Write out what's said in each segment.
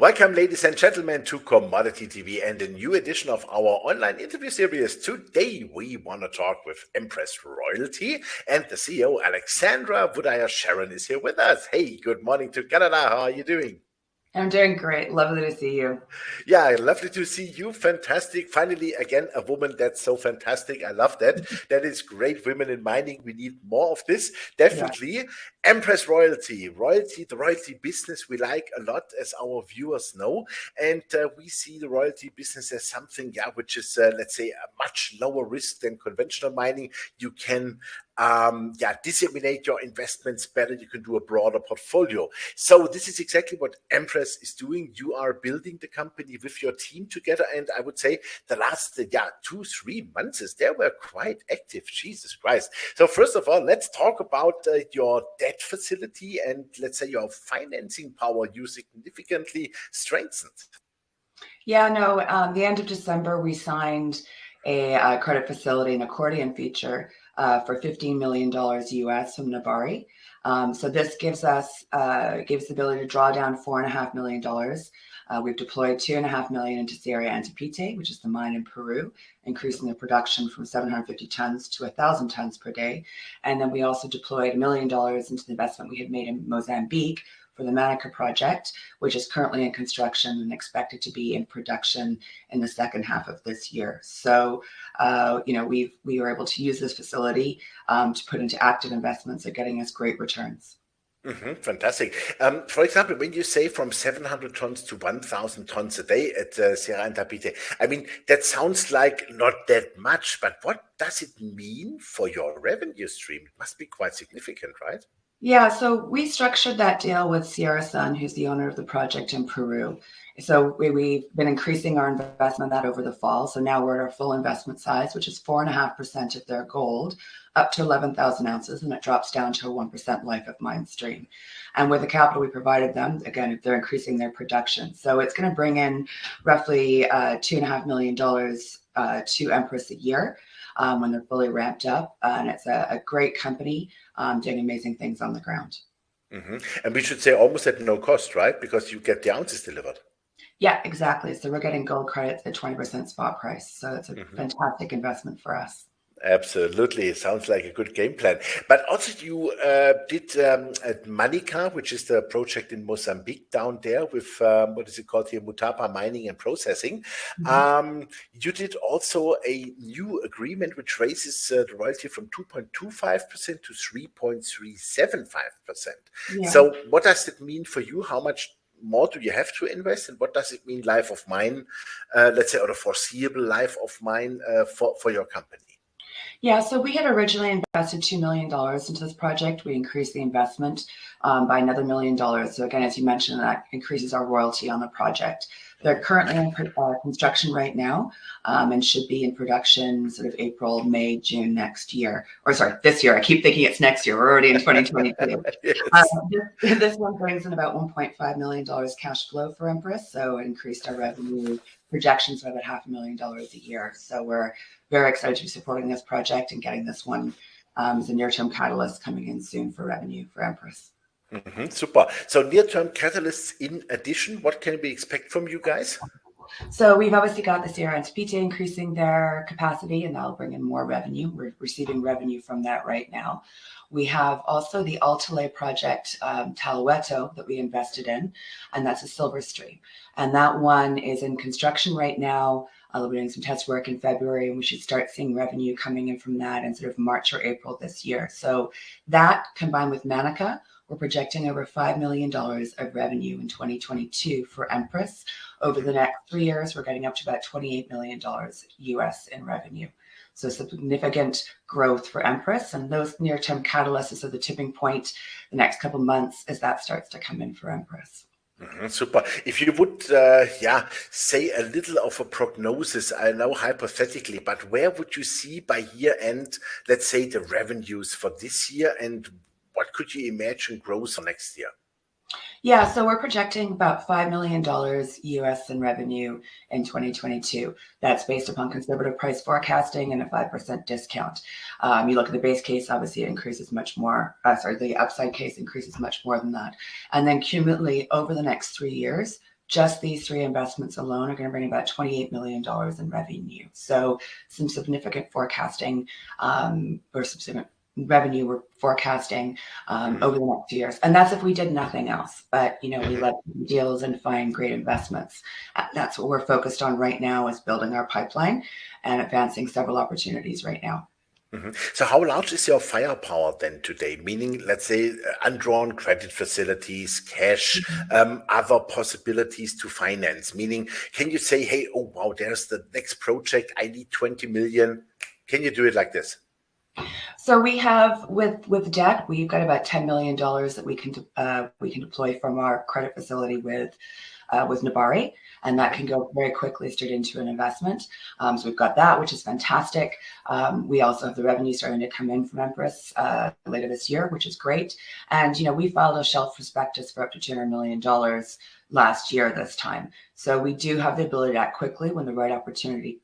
Welcome, ladies and gentlemen, to Commodity TV and a new edition of our online interview series. Today, we want to talk with Empress Royalty, and the CEO, Alexandra Woodyer Sherron, is here with us. Hey, good morning to Canada. How are you doing? I'm doing great. Lovely to see you. Yeah, lovely to see you. Fantastic. Finally, again, a woman that's so fantastic. I love that. That is great. Women in mining. We need more of this. Definitely. Yeah. Empress Royalty. The royalty business we like a lot, as our viewers know. And we see the royalty business as something, which is, let's say, a much lower risk than conventional mining. You can disseminate your investments better. You can do a broader portfolio. So this is exactly what Empress is doing. You are building the company with your team together. And I would say the last 2-3 months, they were quite active. Jesus Christ. So first of all, let's talk about your debt facility and let's say your financing power you significantly strengthened. Yeah, no, the end of December, we signed a credit facility, an accordion feature for $15 million US from Nabari. So this gives us the ability to draw down $4.5 million. We've deployed $2.5 million into Sierra Antipite, which is the mine in Peru, increasing the production from 750 tons to 1,000 tons per day. And then we also deployed $1 million into the investment we had made in Mozambique for the Manica project, which is currently in construction and expected to be in production in the second half of this year. So, we were able to use this facility to put into active investments that are getting us great returns. Fantastic. For example, when you say from 700 tons to 1,000 tons a day at Sierra Antipite, I mean, that sounds like not that much, but what does it mean for your revenue stream? It must be quite significant, right? Yeah, so we structured that deal with Sierra Sun, who's the owner of the project in Peru. So we've been increasing our investment that over the fall. So now we're at our full investment size, which is 4.5% of their gold, up to 11,000 ounces, and it drops down to a 1% life of mine stream. And with the capital we provided them, again, they're increasing their production. So it's going to bring in roughly $2.5 million to Empress a year. When they're fully ramped up. And it's a great company doing amazing things on the ground. And we should say almost at no cost, right? Because you get the ounces delivered. Yeah, exactly. So we're getting gold credits at 20% spot price. So it's a fantastic investment for us. Absolutely. It sounds like a good game plan. But also you did at Manica, which is the project in Mozambique down there with, what is it called here, Mutapa Mining and Processing. You did also a new agreement which raises the royalty from 2.25% to 3.375%. Yeah. So what does it mean for you? How much more do you have to invest, and what does it mean life of mine, let's say, or the foreseeable life of mine for your company? Yeah, so we had originally invested $2 million into this project. We increased the investment by another $1 million. So again, as you mentioned, that increases our royalty on the project. They're currently in construction right now and should be in production sort of April, May, June next year. Or sorry, this year. I keep thinking it's next year. We're already in 2022. Yes. This one brings in about $1.5 million cash flow for Empress. So it increased our revenue projections by about $500,000 a year. So we're very excited to be supporting this project and getting this one as a near-term catalyst coming in soon for revenue for Empress. Super. So near-term catalysts in addition, what can we expect from you guys? So we've obviously got the Sierra Antipite increasing their capacity, and that'll bring in more revenue. We're receiving revenue from that right now. We have also the Altalay project, Talueto, that we invested in, and that's a silver stream. And that one is in construction right now. We'll be doing some test work in February, and we should start seeing revenue coming in from that in sort of March or April this year. So that combined with Manica, we're projecting over $5 million of revenue in 2022 for Empress. Over the next 3 years, we're getting up to about $28 million US in revenue. So significant growth for Empress, and those near-term catalysts are the tipping point the next couple of months as that starts to come in for Empress. Super. If you would, say a little of a prognosis, I know hypothetically, but where would you see by year end, let's say, the revenues for this year, and what could you imagine growth for next year? Yeah, so we're projecting about $5 million US in revenue in 2022. That's based upon conservative price forecasting and a 5% discount. You look at the base case, obviously it increases much more. The upside case increases much more than that. And then cumulatively over the next 3 years, just these 3 investments alone are going to bring about $28 million in revenue. So some significant forecasting or some revenue we're forecasting over the next few years. And that's if we did nothing else. But, we let deals and find great investments. That's what we're focused on right now, is building our pipeline and advancing several opportunities right now. So how large is your firepower then today? Meaning, let's say, undrawn credit facilities, cash, other possibilities to finance. Meaning, can you say, hey, oh, wow, there's the next project. I need 20 million. Can you do it like this? So we have, with debt, we've got about $10 million that we can deploy from our credit facility with Nabari, and that can go very quickly straight into an investment. So we've got that, which is fantastic. We also have the revenue starting to come in from Empress later this year, which is great. And we filed a shelf prospectus for up to $200 million last year this time. So we do have the ability to act quickly when the right opportunity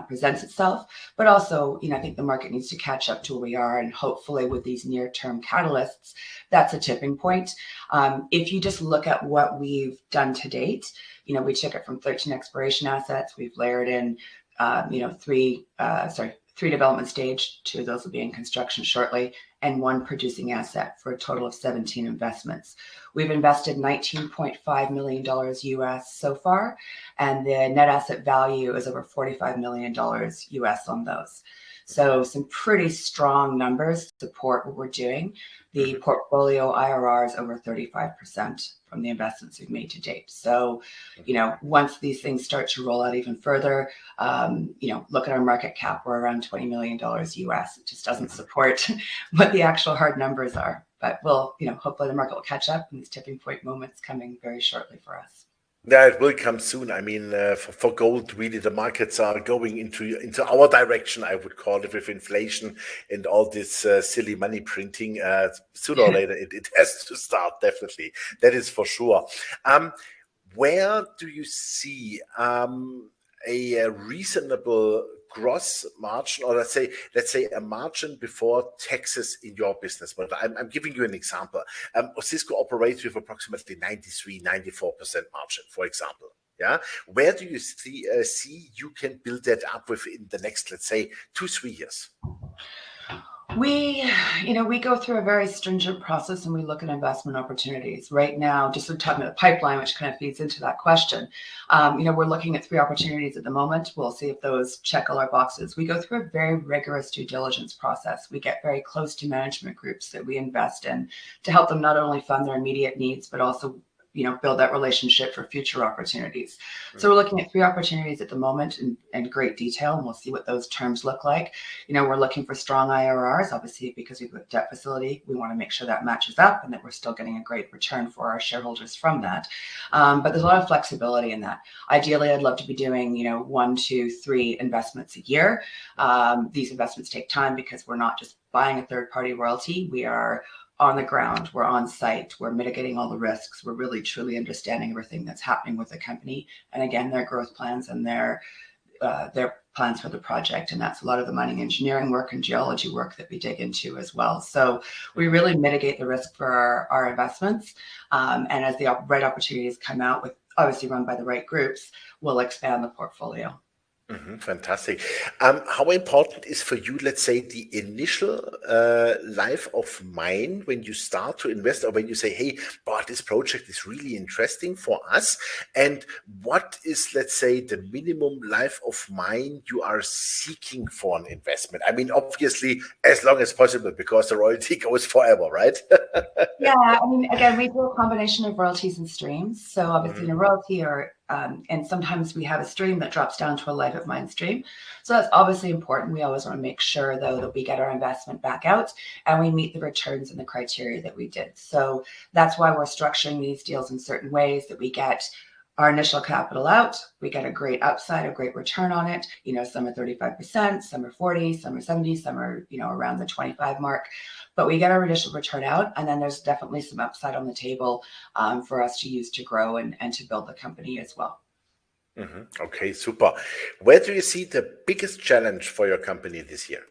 presents itself, but also, I think the market needs to catch up to where we are, and hopefully with these near-term catalysts, that's a tipping point. If you just look at what we've done to date, we took it from 13 exploration assets. We've layered in, 3 development stage, 2 of those will be in construction shortly, and 1 producing asset, for a total of 17 investments. We've invested $19.5 million US so far, and the net asset value is over $45 million US on those. So some pretty strong numbers support what we're doing. The portfolio IRR is over 35% from the investments we've made to date. So, once these things start to roll out even further, look at our market cap, we're around $20 million US. It just doesn't support what the actual hard numbers are. But we'll, hopefully the market will catch up, and these tipping point moments coming very shortly for us. Yeah, it will come soon. I mean, for gold, really, the markets are going into our direction, I would call it, with inflation and all this silly money printing. Sooner or later, it has to start, definitely. That is for sure. Where do you see a reasonable gross margin, or let's say a margin before taxes in your business? But I'm giving you an example. Cisco operates with approximately 93-94% margin, for example. Yeah, where do you see you can build that up within the next, let's say, 2-3 years? We go through a very stringent process, and we look at investment opportunities. Right now, just talking about the pipeline, which kind of feeds into that question, we're looking at 3 opportunities at the moment. We'll see if those check all our boxes. We go through a very rigorous due diligence process. We get very close to management groups that we invest in to help them not only fund their immediate needs, but also build that relationship for future opportunities. So we're looking at 3 opportunities at the moment in great detail, and we'll see what those terms look like. We're looking for strong IRRs, obviously, because we've got a debt facility. We want to make sure that matches up and that we're still getting a great return for our shareholders from that. But there's a lot of flexibility in that. Ideally, I'd love to be doing, 1, 2, 3 investments a year. These investments take time because we're not just buying a third-party royalty. We are on the ground, we're on site, we're mitigating all the risks, we're really truly understanding everything that's happening with the company, and again, their growth plans and their plans for the project. And that's a lot of the mining engineering work and geology work that we dig into as well. So we really mitigate the risk for our investments, and as the right opportunities come out, with obviously run by the right groups, we'll expand the portfolio. Fantastic. How important is for you, let's say, the initial life of mine when you start to invest, or when you say, hey, but this project is really interesting for us? And what is, let's say, the minimum life of mine you are seeking for an investment? I mean, obviously, as long as possible, because the royalty goes forever, right? Yeah, I mean, again, we do a combination of royalties and streams. So obviously in a royalty, or and sometimes we have a stream that drops down to a life of mine stream. So that's obviously important. We always want to make sure, though, that we get our investment back out and we meet the returns and the criteria that we did. So that's why we're structuring these deals in certain ways, that we get our initial capital out, we get a great upside, a great return on it. Some are 35%, some are 40, some are 70, some are, around the 25 mark. But we get our initial return out, and then there's definitely some upside on the table for us to use to grow and to build the company as well. Okay, super. Where do you see the biggest challenge for your company this year?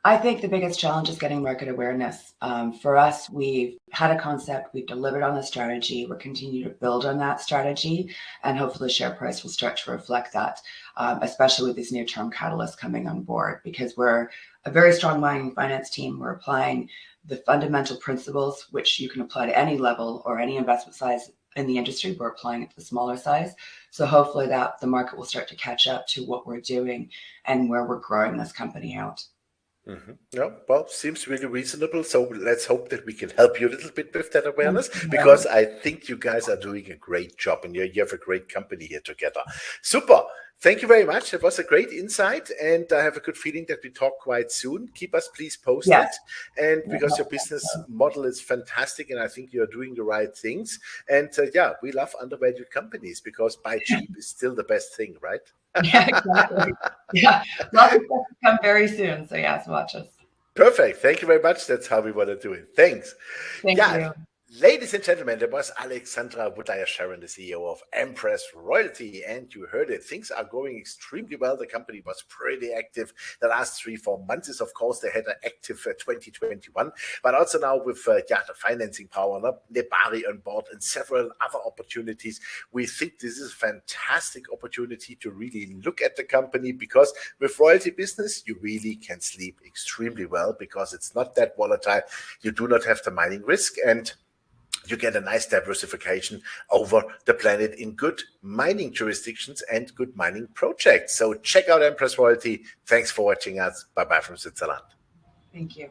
I think the biggest challenge is getting market awareness. For us, we've had a concept, we've delivered on the strategy, we're continuing to build on that strategy, and hopefully the share price will start to reflect that, especially with these near-term catalysts coming on board, because we're a very strong mining finance team. We're applying the fundamental principles, which you can apply to any level or any investment size in the industry. We're applying it to the smaller size. So hopefully that the market will start to catch up to what we're doing and where we're growing this company out. Yeah, well, seems really reasonable. So let's hope that we can help you a little bit with that awareness, because I think you guys are doing a great job and you have a great company here together. Super. Thank you very much. It was a great insight, and I have a good feeling that we talk quite soon. Keep us please posted. And because your business model is fantastic, and I think you're doing the right things. And yeah, we love undervalued companies, because buy cheap is still the best thing, right? Yeah, exactly. Yeah, lots of stuff to come very soon. So yes, watch us. Perfect. Thank you very much. That's how we want to do it. Thanks. Thank you. Ladies and gentlemen, that was Alexandra Woodyer Sherron, the CEO of Empress Royalty, and you heard it. Things are going extremely well. The company was pretty active the last 3-4 months. Of course, they had an active 2021, but also now with the financing power, Nebari on board, and several other opportunities. We think this is a fantastic opportunity to really look at the company, because with royalty business, you really can sleep extremely well, because it's not that volatile. You do not have the mining risk, and you get a nice diversification over the planet in good mining jurisdictions and good mining projects. So check out Empress Royalty. Thanks for watching us. Bye-bye from Switzerland. Thank you.